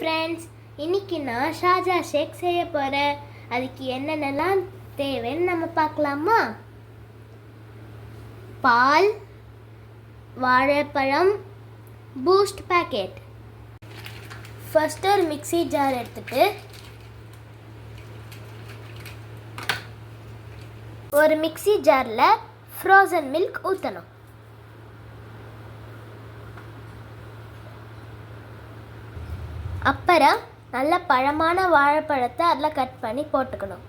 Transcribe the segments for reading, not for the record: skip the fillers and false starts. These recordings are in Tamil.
ஃப்ரெண்ட்ஸ், இன்னைக்கு நான் ஷாஜா ஷேக் செய்ய போகிறேன். அதுக்கு என்னென்னலாம் தேவைன்னு நம்ம பார்க்கலாமா? பால், வாழைப்பழம், பூஸ்ட் பேக்கெட். ஃபர்ஸ்ட் ஒரு மிக்ஸி ஜார் எடுத்துட்டு ஒரு மிக்ஸி ஜாரில் ஃப்ரோசன் மில்க் ஊற்றணும். அப்புறம் நல்ல பழமான வாழைப்பழத்தை அதில் கட் பண்ணி போட்டுக்கணும்.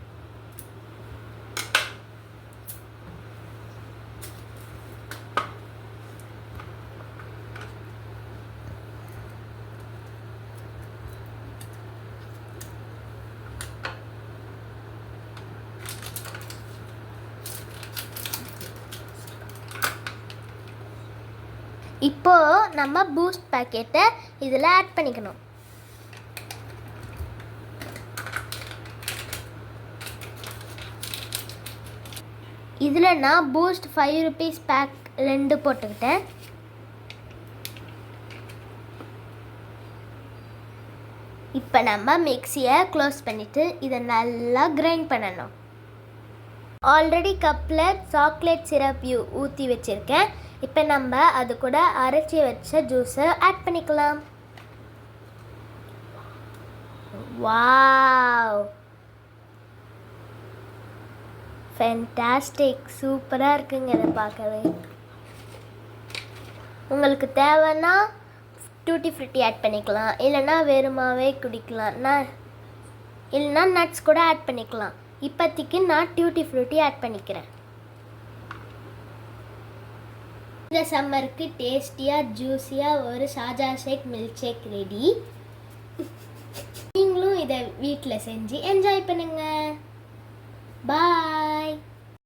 இப்போ நம்ம பூஸ்ட் பேக்கெட்டை இதில் ஆட் பண்ணிக்கணும். இதில் நான் பூஸ்ட் 5 rupees பேக் 2 போட்டுக்கிட்டேன். இப்போ நம்ம மிக்ஸியை க்ளோஸ் பண்ணிவிட்டு இதை நல்லா கிரைண்ட் பண்ணணும். ஆல்ரெடி கப்பில் சாக்லேட் சிரப் ஊற்றி வச்சுருக்கேன். இப்போ நம்ம அது கூட அரைச்சி வச்ச ஜூஸை ஆட் பண்ணிக்கலாம். வாவ், ஃபேன்டாஸ்டிக், சூப்பராக இருக்குங்க இதை பார்க்கவே. உங்களுக்கு தேவைன்னா டூட்டி ஃப்ரூட்டி ஆட் பண்ணிக்கலாம், இல்லைன்னா வெறுமாவே குடிக்கலாம். இல்லைன்னா நட்ஸ் கூட ஆட் பண்ணிக்கலாம். இப்போதைக்கு நான் டூட்டி ஃப்ரூட்டி ஆட் பண்ணிக்கிறேன். இந்த சம்மருக்கு டேஸ்டியாக ஜூஸியாக ஒரு ஷாஜா ஷேக் மில்க் ஷேக் ரெடி. நீங்களும் இதை வீட்டில் செஞ்சு என்ஜாய் பண்ணுங்கள்.